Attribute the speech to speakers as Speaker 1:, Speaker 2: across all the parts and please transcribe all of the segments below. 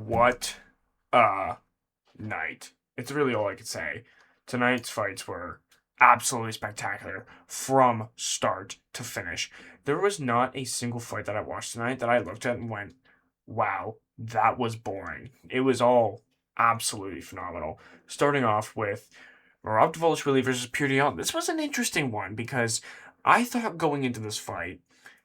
Speaker 1: What a night. It's really all I could say. Tonight's fights were absolutely spectacular from start to finish. There was not a single fight that I watched tonight that I looked at and went, wow, that was boring. It was all absolutely phenomenal. Starting off with Rob Dvalishvili versus Purion. This was an interesting one because I thought going into this fight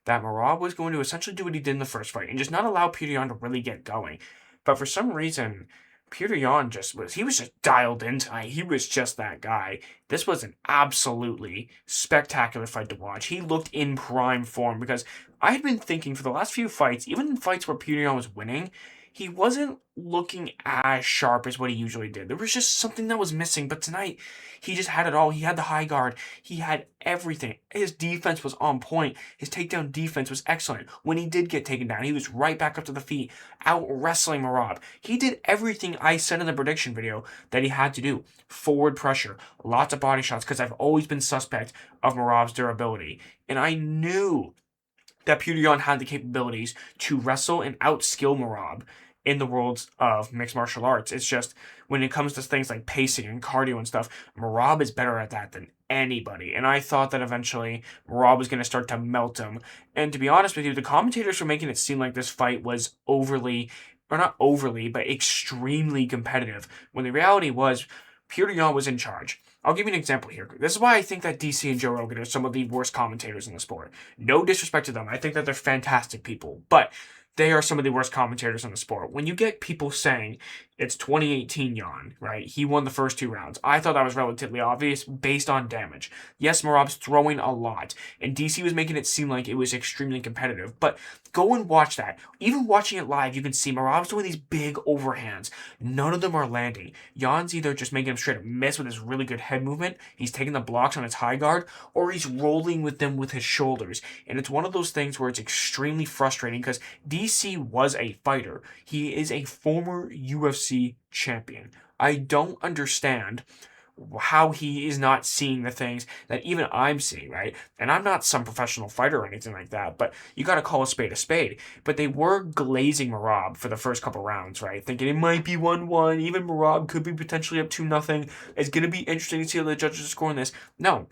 Speaker 1: that Marab was going to essentially do what he did in the first fight and just not allow Purion to really get going. But for some reason, Purion he was just dialed in tonight. He was just that guy. This was an absolutely spectacular fight to watch. He looked in prime form because I had been thinking for the last few fights, even in fights where Purion was winning, he wasn't looking as sharp as what he usually did. There was just something that was missing, but tonight he just had it all. He had the high guard. He had everything. His defense was on point. His takedown defense was excellent. When he did get taken down, he was right back up to the feet, out wrestling Marab. He did everything I said in the prediction video that he had to do. Forward pressure, lots of body shots, because I've always been suspect of Marab's durability. And I knew that Purion had the capabilities to wrestle and outskill Marab in the worlds of mixed martial arts. It's just when it comes to things like pacing and cardio and stuff, Marab is better at that than anybody. And I thought that eventually Marab was going to start to melt him. And to be honest with you, the commentators were making it seem like this fight was overly, or not overly, but extremely competitive. When the reality was, Purion was in charge. I'll give you an example here. This is why I think that DC and Joe Rogan are some of the worst commentators in the sport. No disrespect to them. I think that they're fantastic people. But they are some of the worst commentators in the sport. When you get people saying it's 2018 Jan, right? He won the first two rounds. I thought that was relatively obvious based on damage. Yes, Marab's throwing a lot, and DC was making it seem like it was extremely competitive. But go and watch that. Even watching it live, you can see Marab's doing these big overhands. None of them are landing. Jan's either just making him straight up miss with his really good head movement, he's taking the blocks on his high guard, or he's rolling with them with his shoulders. And it's one of those things where it's extremely frustrating because DC was a fighter. He is a former UFC champion. I don't understand how he is not seeing the things that even I'm seeing, right? And I'm not some professional fighter or anything like that, but you got to call a spade a spade. But they were glazing Marab for the first couple rounds, right? Thinking it might be 1-1. Even Marab could be potentially up 2-0. It's going to be interesting to see how the judges are scoring this. No,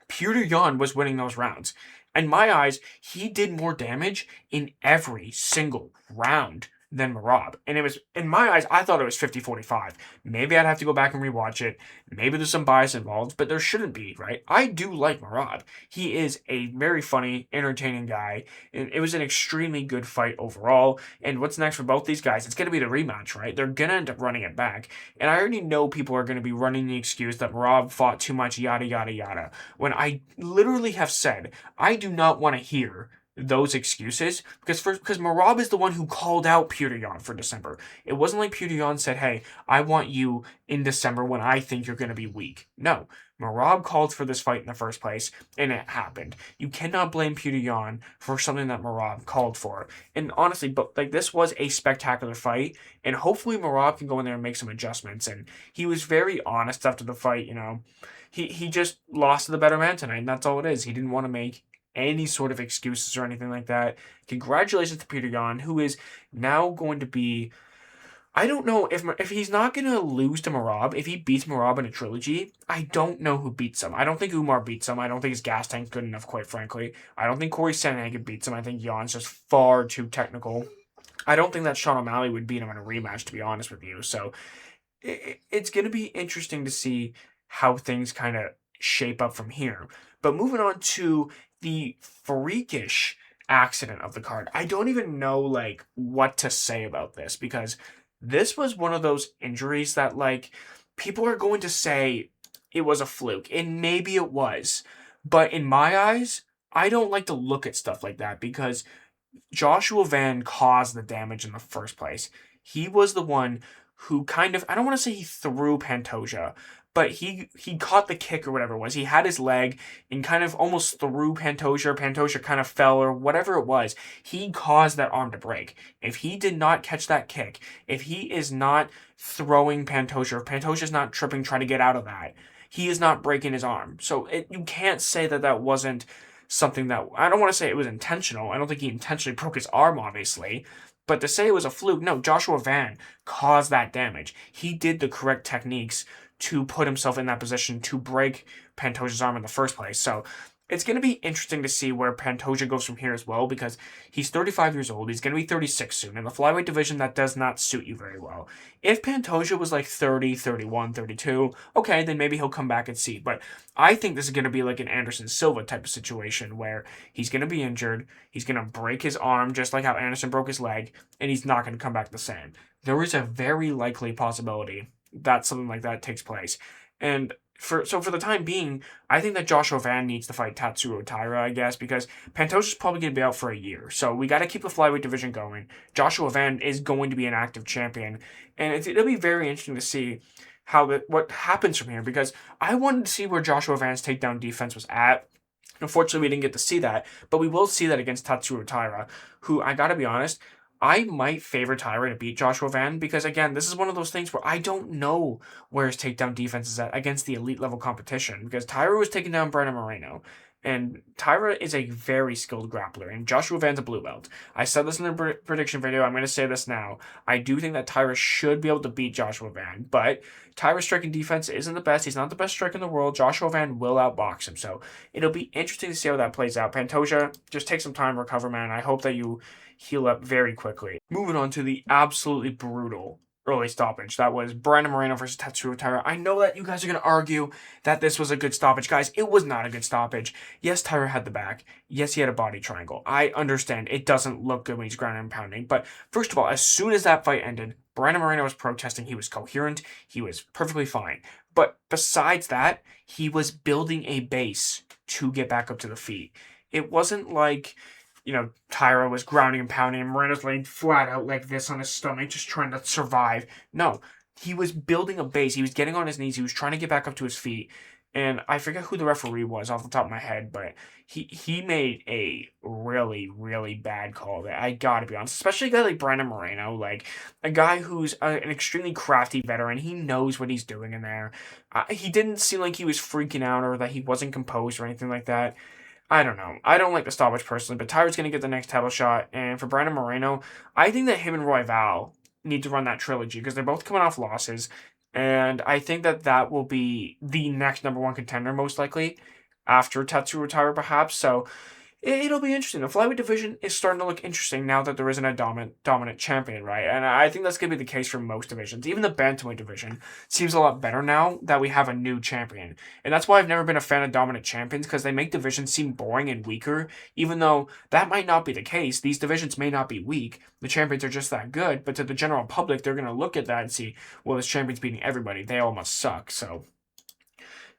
Speaker 1: Petr Yan was winning those rounds. In my eyes, he did more damage in every single round than Marab. And it was, in my eyes, I thought it was 50-45. Maybe I'd have to go back and rewatch it. Maybe there's some bias involved, but there shouldn't be, right? I do like Marab. He is a very funny, entertaining guy. And it was an extremely good fight overall. And what's next for both these guys? It's going to be the rematch, right? They're going to end up running it back. And I already know people are going to be running the excuse that Marab fought too much, yada, yada, yada. When I literally have said, I do not want to hear those excuses because Marab is the one who called out Petr Yan for December. It wasn't like Petr Yan said, hey, I want you in December when I think you're going to be weak. No, Marab called for this fight in the first place, and it happened. You cannot blame Petr Yan for something that Marab called for. And honestly, but like this was a spectacular fight, and hopefully Marab can go in there and make some adjustments. And he was very honest after the fight, you know. He just lost to the better man tonight, and that's all it is. He didn't want to make any sort of excuses or anything like that. Congratulations to Petr Yan, who is now going to be. I don't know if he's not going to lose to Marab. If he beats Marab in a trilogy, I don't know who beats him. I don't think Umar beats him. I don't think his gas tank's good enough, quite frankly. I don't think Corey Sandhagen beats him. I think Yan's just far too technical. I don't think that Sean O'Malley would beat him in a rematch, to be honest with you. So it's going to be interesting to see how things kind of shape up from here. But moving on to the freakish accident of the card. I don't even know like what to say about this because this was one of those injuries that like people are going to say it was a fluke and maybe it was. But in my eyes, I don't like to look at stuff like that because Joshua Van caused the damage in the first place. He was the one who kind of, I don't want to say he threw Pantoja, but he caught the kick or whatever it was. He had his leg and kind of almost threw Pantoja, or Pantoja kind of fell, or whatever it was. He caused that arm to break. If he did not catch that kick, if he is not throwing Pantoja, if Pantoja's not tripping trying to get out of that, he is not breaking his arm. So you can't say that that wasn't something that, I don't want to say it was intentional. I don't think he intentionally broke his arm, obviously. But to say it was a fluke, no, Joshua Van caused that damage. He did the correct techniques to put himself in that position to break Pantoja's arm in the first place. So it's going to be interesting to see where Pantoja goes from here as well, because he's 35 years old. He's going to be 36 soon. In the flyweight division, that does not suit you very well. If Pantoja was like 30, 31, 32, okay, then maybe he'll come back and see. But I think this is going to be like an Anderson Silva type of situation where he's going to be injured. He's going to break his arm just like how Anderson broke his leg, and he's not going to come back the same. There is a very likely possibility that something like that takes place. And for the time being, I think that Joshua Van needs to fight Tatsuro Taira, I guess, because Pantoja's probably going to be out for a year. So we got to keep the flyweight division going. Joshua Van is going to be an active champion, and it'll be very interesting to see what happens from here, because I wanted to see where Joshua Van's takedown defense was at. Unfortunately, we didn't get to see that, but we will see that against Tatsuro Taira, who, I gotta be honest, I might favor Taira to beat Joshua Van, because, again, this is one of those things where I don't know where his takedown defense is at against the elite level competition, because Taira was taking down Brandon Moreno, and Taira is a very skilled grappler, and Joshua Van's a blue belt. I said this in the prediction video. I'm going to say this now. I do think that Taira should be able to beat Joshua Van, but Taira's striking defense isn't the best. He's not the best striker in the world. Joshua Van will outbox him, so it'll be interesting to see how that plays out. Pantoja, just take some time to recover, man. I hope that you heal up very quickly. Moving on to the absolutely brutal early stoppage. That was Brandon Moreno versus Tatsuro Taira. I know that you guys are going to argue that this was a good stoppage. Guys, it was not a good stoppage. Yes, Taira had the back. Yes, he had a body triangle. I understand it doesn't look good when he's grounding and pounding. But first of all, as soon as that fight ended, Brandon Moreno was protesting. He was coherent. He was perfectly fine. But besides that, he was building a base to get back up to the feet. It wasn't like, Taira was grounding and pounding, and Moreno's laying flat out like this on his stomach, just trying to survive. No, he was building a base. He was getting on his knees. He was trying to get back up to his feet. And I forget who the referee was off the top of my head, but he made a really, really bad call there. I gotta be honest, especially a guy like Brandon Moreno, like a guy who's an extremely crafty veteran. He knows what he's doing in there. He didn't seem like he was freaking out or that he wasn't composed or anything like that. I don't know. I don't like the stoppage personally, but Taira's going to get the next title shot. And for Brandon Moreno, I think that him and Royval need to run that trilogy, because they're both coming off losses. And I think that will be the next number one contender, most likely, after Tatsuro Taira, perhaps. So it'll be interesting. The flyweight division is starting to look interesting now that there isn't a dominant champion, right? And I think that's going to be the case for most divisions. Even the bantamweight division seems a lot better now that we have a new champion. And that's why I've never been a fan of dominant champions, because they make divisions seem boring and weaker, even though that might not be the case. These divisions may not be weak. The champions are just that good. But to the general public, they're going to look at that and see, well, this champion's beating everybody. They all must suck. So,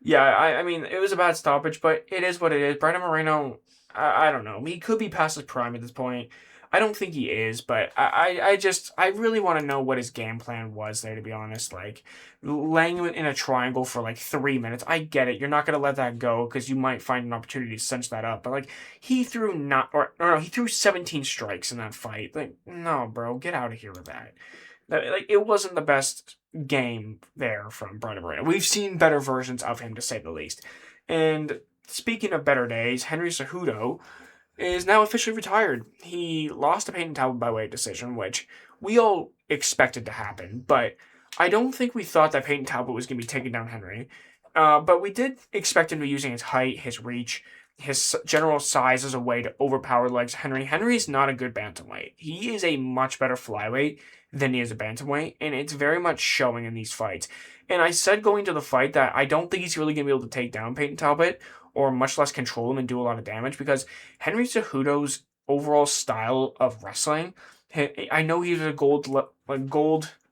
Speaker 1: yeah, I mean, it was a bad stoppage, but it is what it is. Brandon Moreno, I don't know. He could be past his prime at this point. I don't think he is, but I really want to know what his game plan was there, to be honest. Like, laying him in a triangle for like 3 minutes. I get it. You're not going to let that go because you might find an opportunity to cinch that up. But like, he threw he threw 17 strikes in that fight. Like, no, bro, get out of here with that. Like, it wasn't the best game there from Brandon Moreno. We've seen better versions of him, to say the least. And speaking of better days, Henry Cejudo is now officially retired. He lost to Peyton Talbot by way of decision, which we all expected to happen, but I don't think we thought that Peyton Talbot was going to be taking down Henry. But we did expect him to be using his height, his reach, his general size as a way to overpower the legs of Henry. Henry's not a good bantamweight. He is a much better flyweight than he is a bantamweight, and it's very much showing in these fights. And I said going to the fight that I don't think he's really going to be able to take down Peyton Talbot, or much less control him and do a lot of damage, because Henry Cejudo's overall style of wrestling, I know he's a gold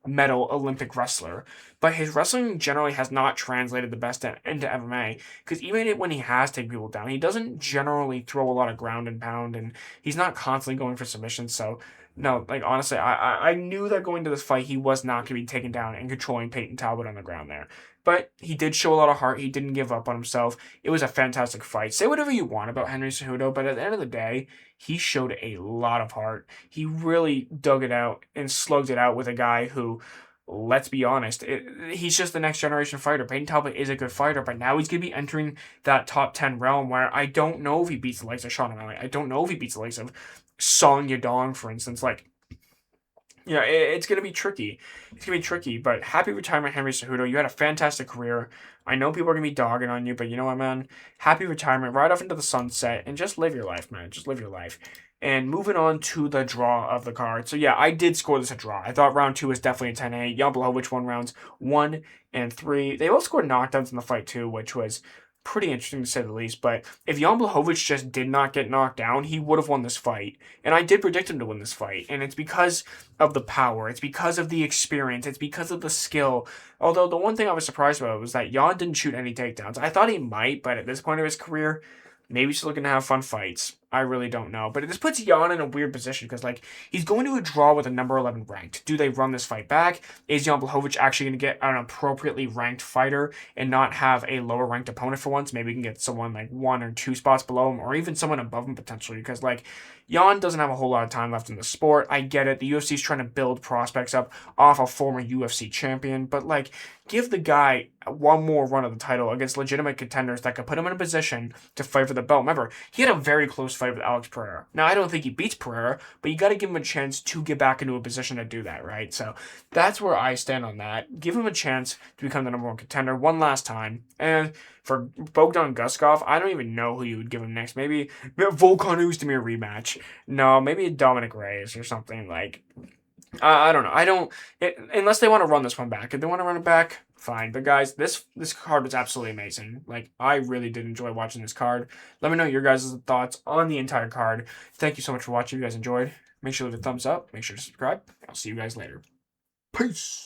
Speaker 1: medal Olympic wrestler, but his wrestling generally has not translated the best into MMA, because even when he has taken people down, he doesn't generally throw a lot of ground and pound, and he's not constantly going for submissions. So no, like, honestly, I knew that going to this fight, he was not going to be taken down and controlling Peyton Talbot on the ground there. But he did show a lot of heart. He didn't give up on himself. It was a fantastic fight. Say whatever you want about Henry Cejudo, but at the end of the day, he showed a lot of heart. He really dug it out and slugged it out with a guy who, let's be honest, he's just the next generation fighter. Peyton Talbot is a good fighter, but now he's going to be entering that top 10 realm where I don't know if he beats the likes of Sean O'Malley. I don't know if he beats the likes of Song Yadong, for instance. Like, Yeah, it's gonna be tricky. It's gonna be tricky, but happy retirement, Henry Cejudo. You had a fantastic career. I know people are gonna be dogging on you, but you know what, man? Happy retirement, right off into the sunset, and just live your life, man. Just live your life. And moving on to the draw of the card. So yeah, I did score this a draw. I thought round two was definitely a 10-8. Jan Blachowicz won rounds 1 and 3. They both scored knockdowns in the fight too, which was pretty interesting to say the least. But if Jan Blachowicz just did not get knocked down, he would have won this fight. And I did predict him to win this fight. And it's because of the power. It's because of the experience. It's because of the skill. Although the one thing I was surprised about was that Jan didn't shoot any takedowns. I thought he might, but at this point of his career, maybe he's looking to have fun fights. I really don't know. But this puts Jan in a weird position because, like, he's going to a draw with a number 11 ranked. Do they run this fight back? Is Jan Blachowicz actually going to get an appropriately ranked fighter and not have a lower ranked opponent for once? Maybe he can get someone like 1 or 2 spots below him or even someone above him potentially because, like, Jan doesn't have a whole lot of time left in the sport. I get it. The UFC is trying to build prospects up off a former UFC champion, but, like, give the guy one more run of the title against legitimate contenders that could put him in a position to fight for the belt. Remember, he had a very close fight with Alex Pereira. Now, I don't think he beats Pereira, but you got to give him a chance to get back into a position to do that, right? So that's where I stand on that. Give him a chance to become the number one contender one last time. And for Bogdan Guskov, I don't even know who you would give him next. Maybe Volkan Oezdemir rematch. No, maybe a Dominic Reyes or something like. I don't know. Unless they want to run this one back. If they want to run it back, fine. But guys, this card was absolutely amazing. Like, I really did enjoy watching this card. Let me know your guys' thoughts on the entire card. Thank you so much for watching. If you guys enjoyed, make sure to leave a thumbs up. Make sure to subscribe. I'll see you guys later. Peace.